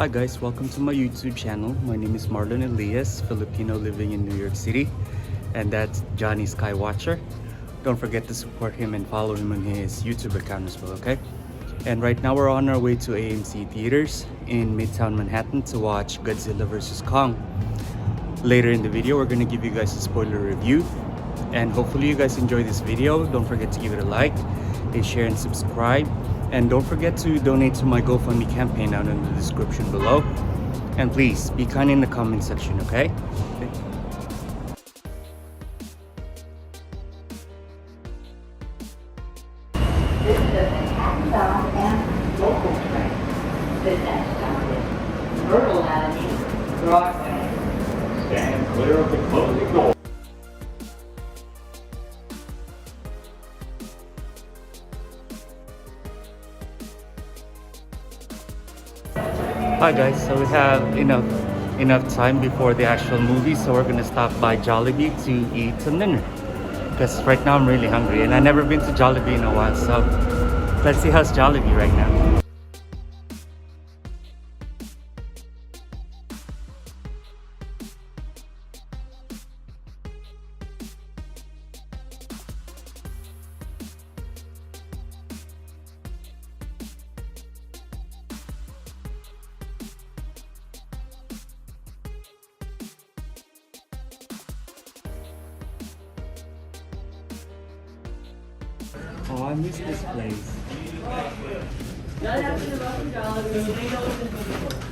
Hi guys, welcome to my YouTube channel. My name is Marlon Elias, Filipino living in New York City. And that's Jonny Skywatcher. Don't forget to support him and follow him on his YouTube account as well, okay? And right now we're on our way to AMC Theaters in Midtown Manhattan to watch Godzilla vs. Kong. Later in the video, we're gonna give you guys a spoiler review. And hopefully you guys enjoy this video. Don't forget to give it a like, a share, and subscribe. And don't forget to donate to my GoFundMe campaign down in the description below. And please, be kind in the comment section, okay? This is a Manhattan-bound and local train. The next stop is Myrtle Avenue, Broadway. Stand clear of the closing door. Hi guys, so we have enough time before the actual movie, so we're gonna stop by Jollibee to eat some dinner. Because right now I'm really hungry and I've never been to Jollibee in a while, so let's see how's Jollibee right now. Oh, I miss this place.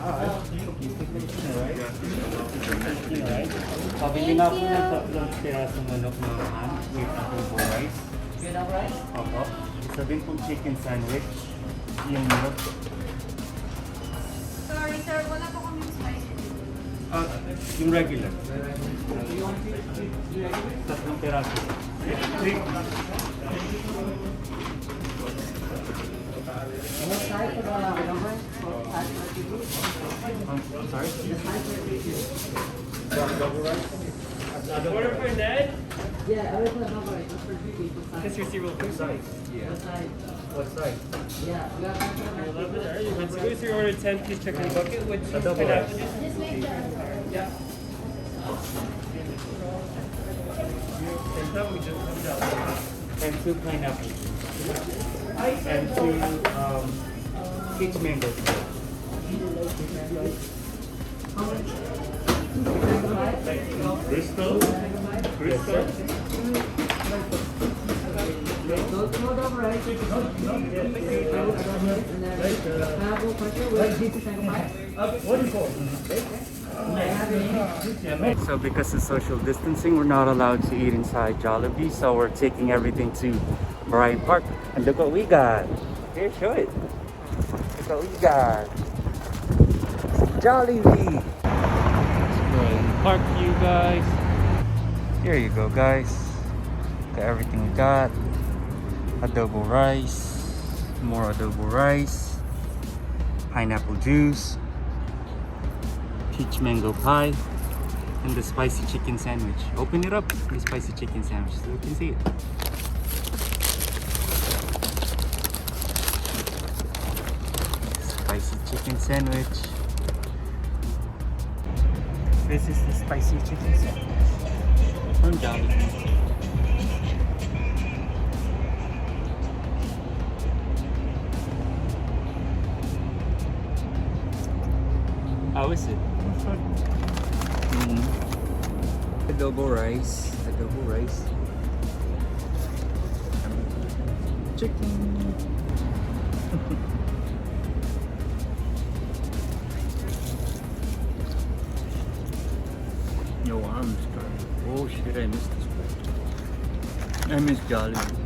Alright. Pabili na ako ng tatlong pirasong manok na ham with adobo rice. Opo. Sabihin kong chicken sandwich. Yung manok. Sorry sir, wala po kami spicy. Yung regular. Tatlong piraso. I'm sorry? Order for Ned? Yeah, I was not number. It's for 3 people. Just your cereal food size. What size? What size? Yeah, we got that for 11 there. You can see so you order 10-piece chicken bucket with two double pineapple rice. juice. Just make the Yeah. Same time we just come down. And 2 pineapple juice. And 2 peach mangoes. Crystal? Crystal? Those more double rice. And then pineapple crusher with deep sacrifice. So because of social distancing, we're not allowed to eat inside Jollibee, so we're taking everything to Bryant Park. And look what we got. Here, show it. Look what we got. Jollibee. Bryant Park, you guys. Here you go, guys. Got everything we got. Adobo rice, more adobo rice, pineapple juice, peach mango pie, and the spicy chicken sandwich. Open it up, the spicy chicken sandwich, so you can see it. Spicy chicken sandwich. This is the spicy chicken sandwich from Jollibee. How is it? Adobo rice. Chicken. Yo, I'm starving. Oh shit, I missed this place. I miss Jollibee.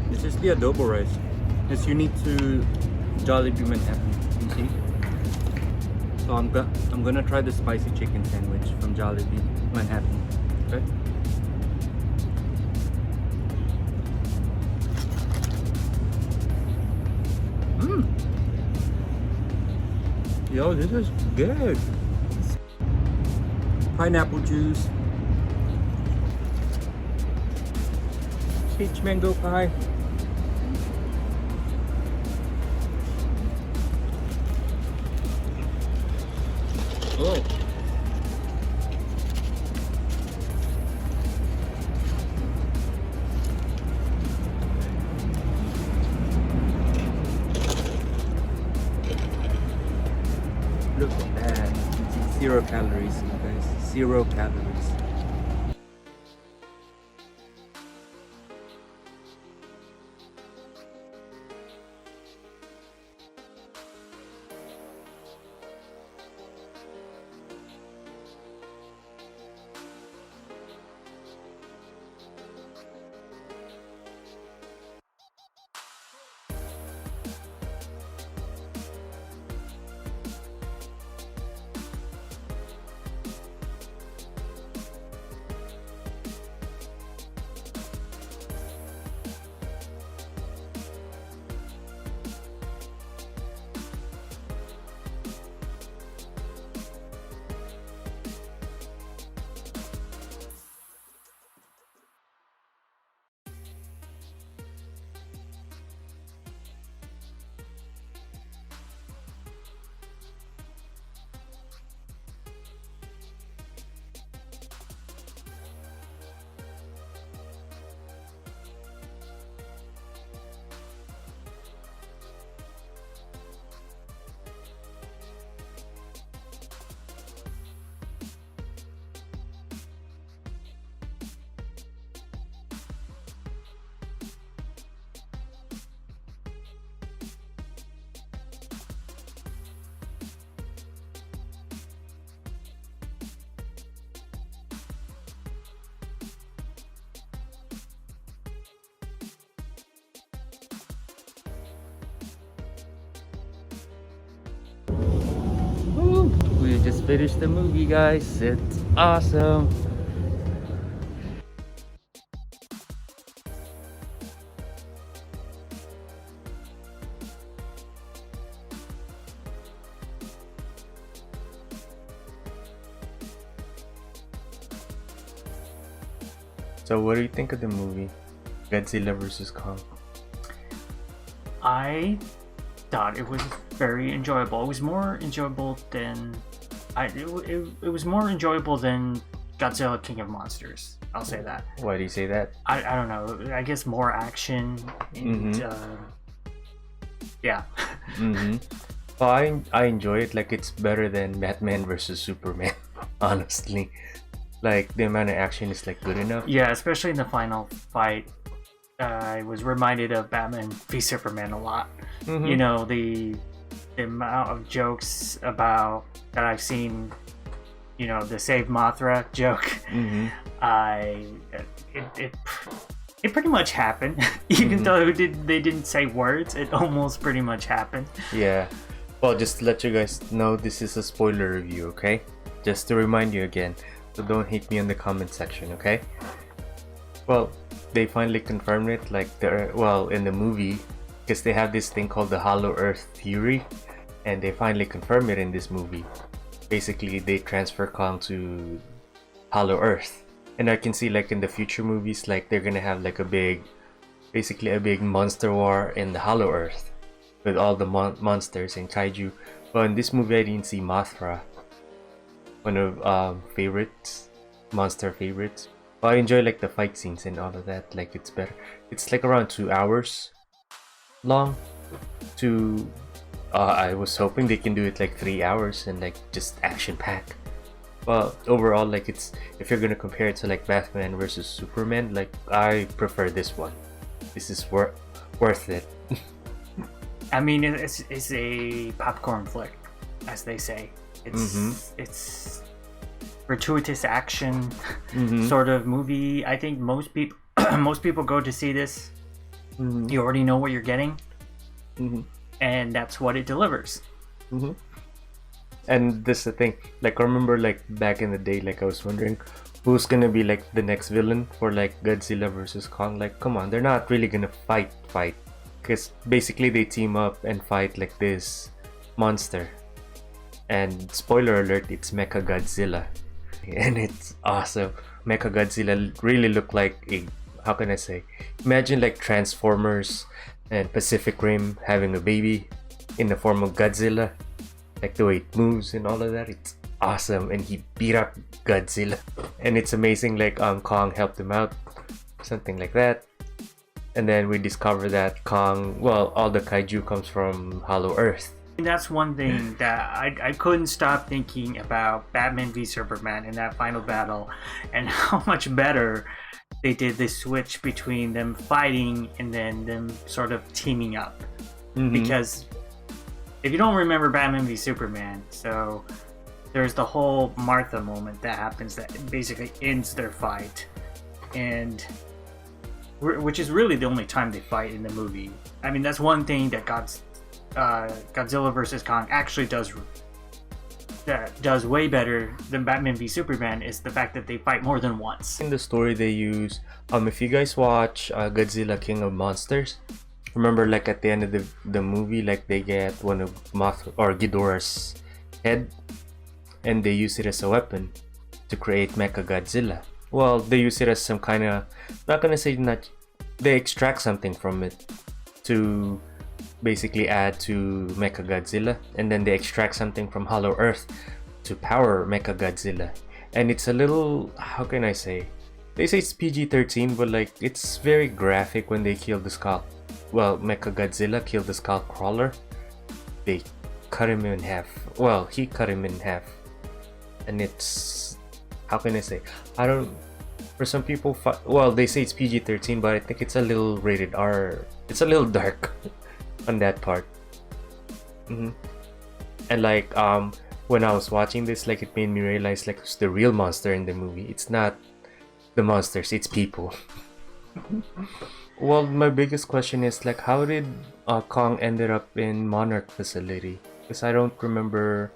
This is the adobo rice. It's unique to Jollibee Manhattan. You see? So I'm gonna try the spicy chicken sandwich from Jollibee Manhattan. Okay. Yo, this is good. Pineapple juice, Peach mango pie. Oh. Look at that. It's 0 calories, you guys. 0 calories. We just finished the movie, guys. It's awesome. So what do you think of the movie Godzilla vs. Kong? I thought it was very enjoyable. It was more enjoyable than it was more enjoyable than Godzilla King of Monsters. I'll say that. Why do you say that? I don't know. I guess more action and yeah. Well, I enjoy it. Like, it's better than Batman vs. Superman. Honestly, like, the amount of action is like good enough. Yeah, especially in the final fight. I was reminded of Batman v Superman a lot. You know, the amount of jokes about that I've seen. You know, the Save Mothra joke. It pretty much happened. Even though they didn't say words, it almost pretty much happened. Yeah. Well, just to let you guys know, this is a spoiler review, okay? Just to remind you again, so don't hate me in the comment section, okay? Well, they finally confirmed it, like, in the movie, because they have this thing called the Hollow Earth theory, and they finally confirmed it in this movie. Basically, they transfer Kong to Hollow Earth, and I can see, like, in the future movies, like, they're gonna have like basically a big monster war in the Hollow Earth with all the monsters and kaiju. But in this movie, I didn't see Mothra, one of monster favorites. But I enjoy, like, the fight scenes and all of that. Like, it's better. It's like around 2 hours long. I was hoping they can do it like 3 hours and like just action pack. But overall, like, it's, if you're gonna compare it to like Batman versus Superman, like, I prefer this one. This is worth it. I mean, it's a popcorn flick, as they say. It's gratuitous action sort of movie. I think most people go to see this. You already know what you're getting, and that's what it delivers. And this is the thing. Like, I remember, like, back in the day, like, I was wondering who's gonna be like the next villain for like Godzilla versus Kong. Like, come on, they're not really gonna fight, because basically they team up and fight like this monster. And spoiler alert, it's Mecha Godzilla, and it's awesome. Mecha Godzilla really looked like how can I say? Imagine like Transformers and Pacific Rim having a baby in the form of Godzilla. Like the way it moves and all of that, it's awesome. And he beat up Godzilla, and it's amazing. Like Kong helped him out, something like that. And then we discover that Kong, well, all the kaiju comes from Hollow Earth. And that's one thing that I couldn't stop thinking about Batman v Superman in that final battle, and how much better they did the switch between them fighting and then them sort of teaming up. Because if you don't remember Batman v Superman, so there's the whole Martha moment that happens that basically ends their fight, and which is really the only time they fight in the movie. I mean, that's one thing that Godzilla vs. Kong actually does way better than Batman v Superman, is the fact that they fight more than once. In the story they use, if you guys watch Godzilla King of Monsters, remember like at the end of the movie, like they get one of Ghidorah's head and they use it as a weapon to create Mechagodzilla. Well, they use it as some kind of, not gonna say not, they extract something from it to basically add to Mechagodzilla, and then they extract something from Hollow Earth to power Mechagodzilla. And it's a little, how can I say, they say it's PG-13, but like it's very graphic when they kill the skull. Well, Mechagodzilla killed the skull crawler. They cut him in half. Well, he cut him in half. And it's, how can I say, I don't, for some people, well, they say it's PG-13, but I think it's a little rated R. It's a little dark on that part. And like when I was watching this, like it made me realize like it's the real monster in the movie. It's not the monsters, it's people. Well, my biggest question is like, how did Kong ended up in Monarch facility? Because I don't remember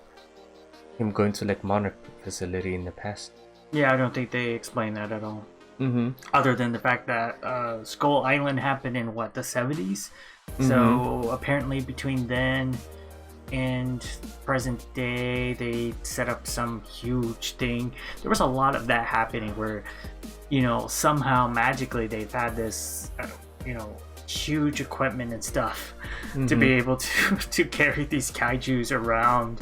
him going to like Monarch facility in the past. Yeah, I don't think they explain that at all. Other than the fact that Skull Island happened in what, the 70s? So apparently between then and present day, they set up some huge thing. There was a lot of that happening where, you know, somehow magically they've had this, you know, huge equipment and stuff to be able to carry these kaijus around.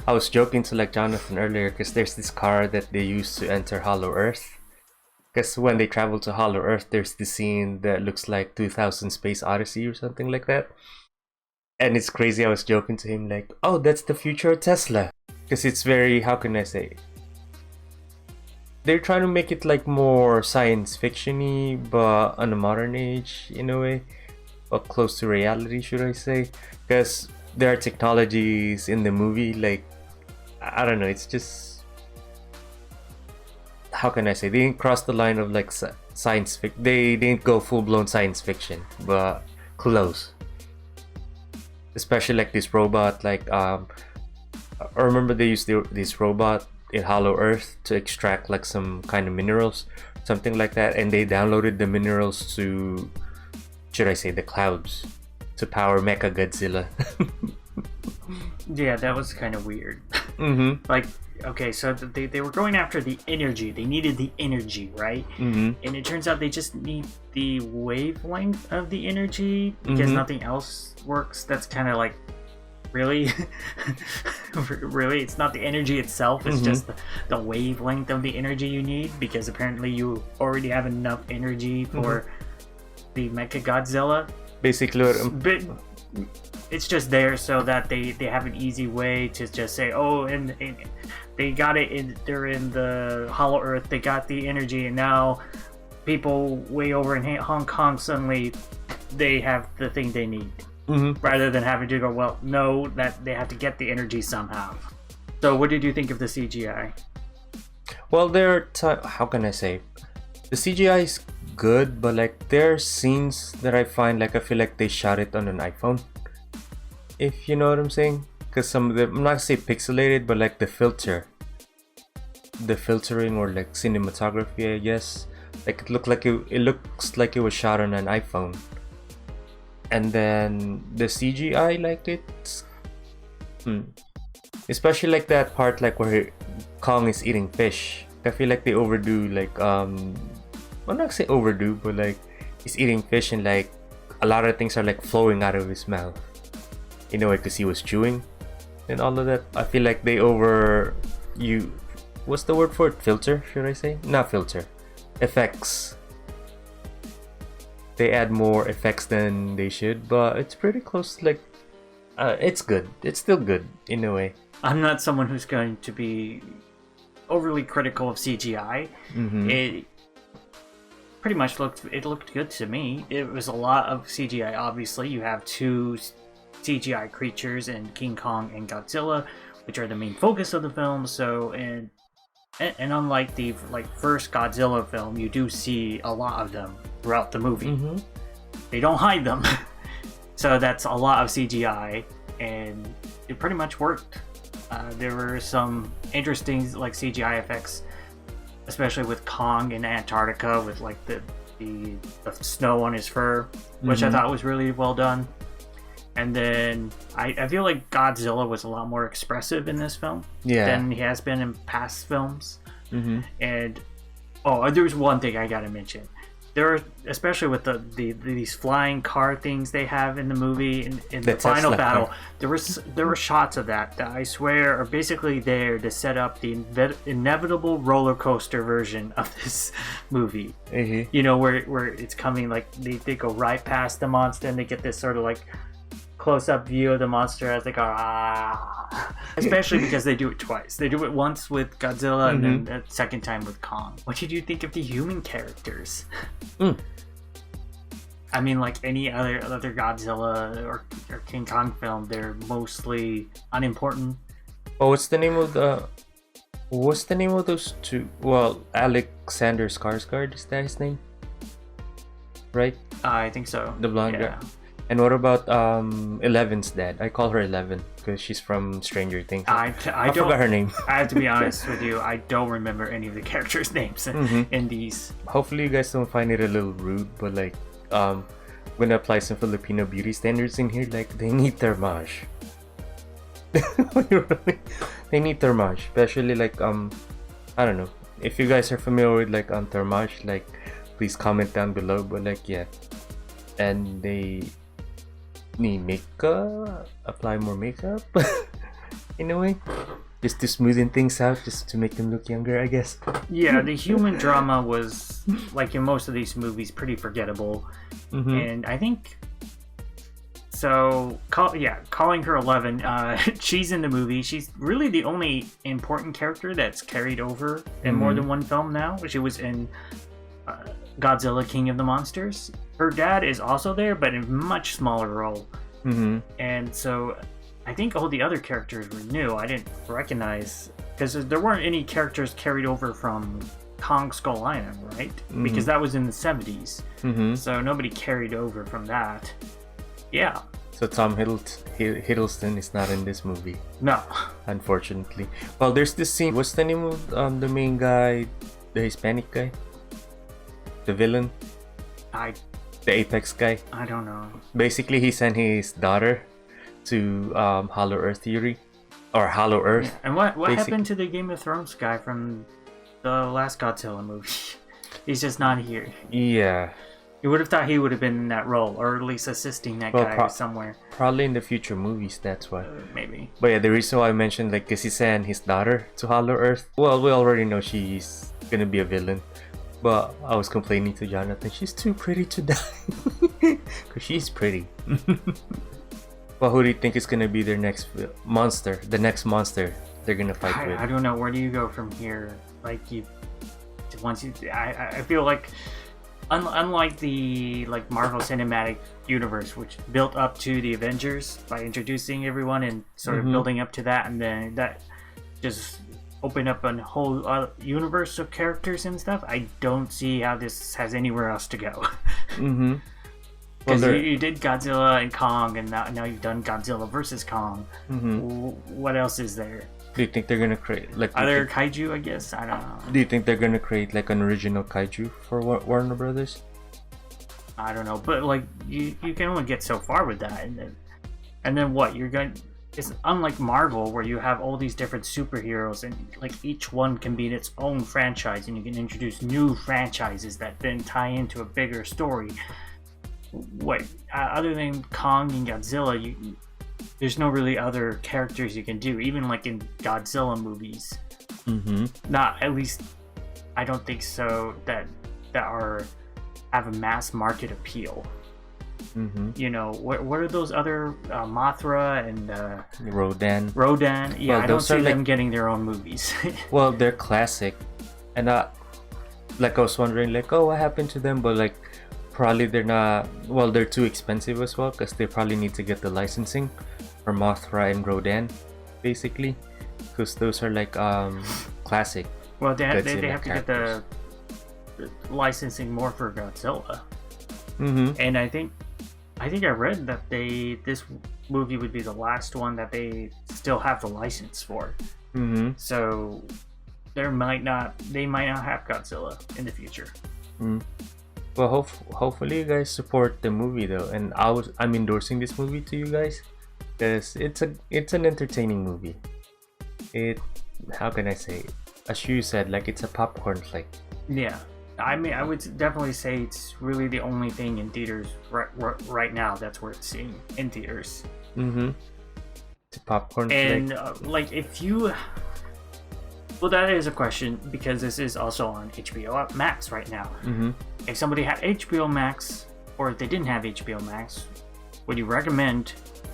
I was joking to like Jonathan earlier because there's this car that they use to enter Hollow Earth. Because when they travel to Hollow Earth, there's this scene that looks like 2000 Space Odyssey or something like that. And it's crazy, I was joking to him like, oh, that's the future of Tesla. Because it's very, how can I say, they're trying to make it like more science fiction-y, but on a modern age in a way, or close to reality, should I say. Because there are technologies in the movie, like, I don't know, it's just, how can I say, they didn't cross the line of like science fiction. They didn't go full-blown science fiction, but close. Especially like this robot, like I remember they used this robot in Hollow Earth to extract like some kind of minerals, something like that, and they downloaded the minerals to, should I say, the clouds to power Mechagodzilla. Yeah, that was kind of weird. Like, okay, so they were going after the energy. They needed the energy, right? And it turns out they just need the wavelength of the energy because nothing else works. That's kind of like, really? Really? It's not the energy itself, it's just the wavelength of the energy you need, because apparently you already have enough energy for the Mechagodzilla. Basically, But it's just there so that they have an easy way to just say, oh, and they got it they're in the Hollow Earth, they got the energy, and now people way over in Hong Kong, suddenly they have the thing they need. Rather than having to go, well, no, that they have to get the energy somehow. So what did you think of the CGI? well, there are how can I say, the CGI is good, but like there are scenes that I find like I feel like they shot it on an iPhone, if you know what I'm saying. Because some of them, I'm not gonna say pixelated, but like the filtering or like cinematography, I guess, like it looks like it was shot on an iPhone. And then the CGI, like it's especially like that part like where Kong is eating fish. I feel like they overdo like I'm not say overdue, but like he's eating fish and like a lot of things are like flowing out of his mouth. You know, because he was chewing and all of that. I feel like they what's the word for it? Filter, should I say? Not filter. Effects. They add more effects than they should, but it's pretty close. Like, it's good. It's still good in a way. I'm not someone who's going to be overly critical of CGI. It pretty much looked good to me. It was a lot of CGI. Obviously, you have two CGI creatures in King Kong and Godzilla, which are the main focus of the film. So and unlike the first Godzilla film, you do see a lot of them throughout the movie. They don't hide them. So that's a lot of CGI, and it pretty much worked. There were some interesting CGI effects, especially with Kong in Antarctica with the snow on his fur, which I thought was really well done. And then I feel like Godzilla was a lot more expressive in this film than he has been in past films. And there's one thing I gotta mention. There are, especially with these flying car things they have in the movie in the final battle, there were shots of that I swear are basically there to set up the inevitable roller coaster version of this movie. You know, where it's coming, like they go right past the monster and they get this sort of close-up view of the monster as they go especially because they do it twice. They do it once with Godzilla and then the second time with Kong. What did you think of the human characters? I mean, like any other Godzilla or King Kong film, they're mostly unimportant. What's the name of those two? Well, Alexander Skarsgård, is that his name? Right? I think so. The blonde guy. And what about Eleven's dad? I call her 11 because she's from Stranger Things. I forgot her name. I have to be honest with you. I don't remember any of the characters' names in these. Hopefully you guys don't find it a little rude, but I'm gonna apply some Filipino beauty standards in here. Like, they need thermage. They need thermage, especially I don't know if you guys are familiar with thermage. Please comment down below. But and they need makeup, apply more makeup in a way, just to smoothen things out, just to make them look younger, I guess. Yeah, the human drama was, like in most of these movies, pretty forgettable. And I think so. Calling her 11, she's in the movie. She's really the only important character that's carried over in more than one film now. She was in Godzilla King of the Monsters. Her dad is also there, but in a much smaller role. And so I think all the other characters were new. I didn't recognize, because there weren't any characters carried over from Kong Skull Island, right? Because that was in the 70s. So nobody carried over from that. Yeah. So Tom Hiddleston is not in this movie. No. Unfortunately. Well, there's this scene. What's the name of the main guy? The Hispanic guy? The villain? The Apex guy? I don't know. Basically, he sent his daughter to Hollow Earth theory. Or Hollow Earth. Yeah. And what happened to the Game of Thrones guy from the last Godzilla movie? He's just not here. Yeah. You would have thought he would have been in that role, or at least assisting that guy somewhere. Probably in the future movies, that's why. Maybe. But yeah, the reason why I mentioned, because he sent his daughter to Hollow Earth. Well, we already know she's gonna be a villain. But I was complaining to Jonathan, she's too pretty to die. Because she's pretty. Well, who do you think is going to be their next monster? The next monster they're going to fight with? I don't know. Where do you go from here? I feel like, unlike the Marvel Cinematic Universe, which built up to the Avengers by introducing everyone and sort of building up to that, and then that just open up a whole universe of characters and stuff. I don't see how this has anywhere else to go. Because you did Godzilla and Kong, and now you've done Godzilla versus Kong. What else is there? Do you think they're gonna create other kaiju? I guess, I don't know. Do you think they're gonna create an original kaiju for Warner Brothers? I don't know, but you can only get so far with that, and then what? You're going. it's unlike Marvel where you have all these different superheroes and like each one can be its own franchise and you can introduce new franchises that then tie into a bigger story. Other than Kong and Godzilla, there's no really other characters you can do, even like in Godzilla movies. Not, at least I don't think so, that have a mass market appeal. You know, what are those other Mothra and Rodan? Yeah, Well, I don't those are see them like- getting their own movies. Well, they're classic, and like I was wondering, like, oh, what happened to them? But like, probably they're not. Well, they're too expensive as well because they probably need to get the licensing for Mothra and Rodan, basically, because those are like classic. Well, they have Godzilla to get the licensing more for Godzilla, Mm-hmm. and I think I read that this movie would be the last one that they still have the license for. Mm-hmm. So they might not have Godzilla in the future. Well, hopefully you guys support the movie though, and I'm endorsing this movie to you guys because it's an entertaining movie. How can I say? As you said, like it's a popcorn flick. Yeah, I mean, I would definitely say it's really the only thing in theaters right now that's worth seeing in theaters. Mm-hmm. It's a popcorn And flick. like if you, well, that is a question because this is also on HBO Max right now. Mm-hmm. If somebody had HBO Max or if they didn't have HBO Max, would you recommend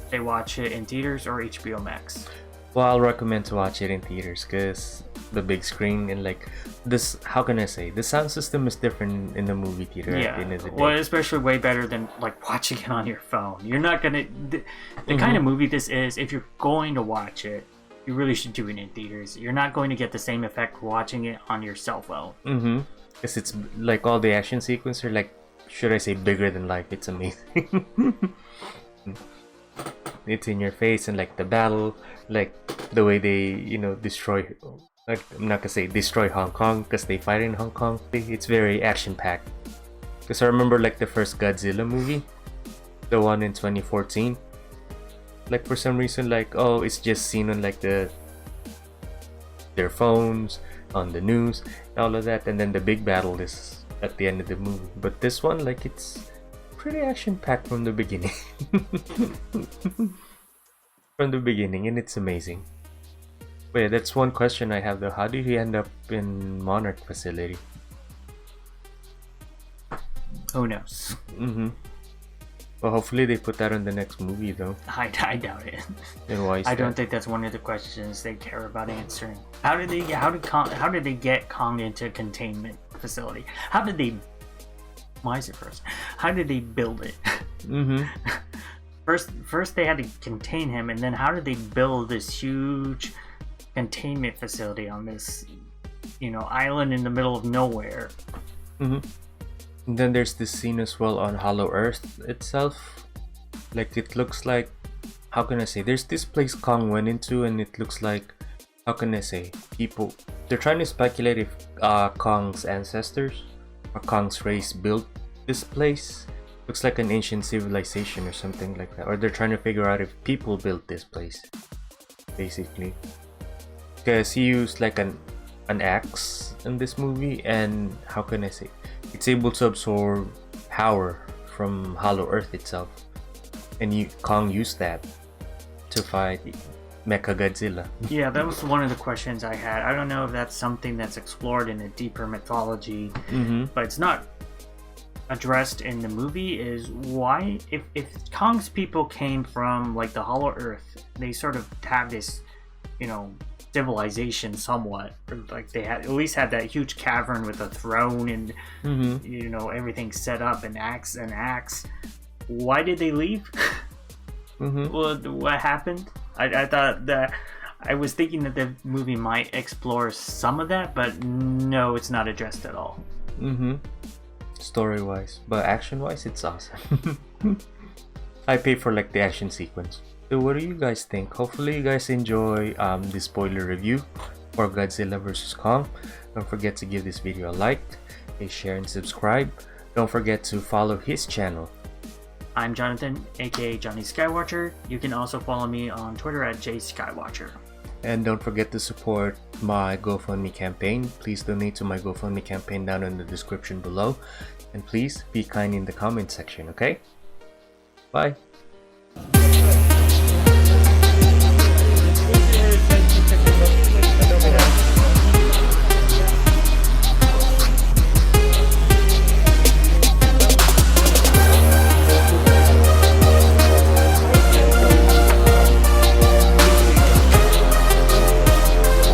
they watch it in theaters or HBO Max? Well, I'll recommend to watch it in theaters because the big screen and like this. How can I say? The sound system is different in the movie theater. At the end of the day. Well, especially way better than like watching it on your phone. You're not gonna the kind of movie this is. If you're going to watch it, you really should do it in theaters. You're not going to get the same effect watching it on your cell phone. Mm-hmm. Because it's like all the action sequences are like, should I say, bigger than life. It's amazing. It's in your face, and like the battle, like the way they destroy. Like, I'm not gonna say destroy Hong Kong because they fight in Hong Kong. It's very action packed. Because I remember like the first Godzilla movie, the one in 2014. Like for some reason, like it's just seen on like their phones, on the news, all of that, and then the big battle is at the end of the movie. But this one, like it's pretty action packed from the beginning. From the beginning, and it's amazing. But yeah, that's one question I have though. How did he end up in Monarch facility? Who knows? Well, hopefully they put that in the next movie though. I doubt it. And why is I that? don't think that's one of the questions they care about answering. How did they get Kong into a containment facility? Why is it first? How did they build it? First they had to contain him, and then how did they build this huge containment facility on this, island in the middle of nowhere? And then there's this scene as well on Hollow Earth itself. Like it looks like, how can I say? There's this place Kong went into, and it looks like, how can I say? People, they're trying to speculate if Kong's ancestors or Kong's race built this place. Looks like an ancient civilization or something like that. Or they're trying to figure out if people built this place, basically. Because he used like an axe in this movie, and how can I say? It's able to absorb power from Hollow Earth itself. And Kong used that to fight Mechagodzilla. Yeah, that was one of the questions I had. I don't know if that's something that's explored in a deeper mythology, but it's not addressed in the movie. Is why if Kong's people came from like the Hollow Earth, they sort of have this, civilization somewhat, or like they at least had that huge cavern with a throne and everything set up, and axe. Why did they leave? Well, what happened? I thought that I was thinking that the movie might explore some of that, but no, it's not addressed at all. Story wise, but action wise, it's awesome. I pay for like the action sequence. So what do you guys think? Hopefully you guys enjoy the spoiler review for Godzilla vs. Kong. Don't forget to give this video a like, a share, and subscribe. Don't forget to follow his channel. I'm Jonathan, aka Jonny Skywatcher. You can also follow me on Twitter at jskywatcher. And don't forget to support my GoFundMe campaign. Please donate to my GoFundMe campaign down in the description below. And please be kind in the comment section, okay? Bye.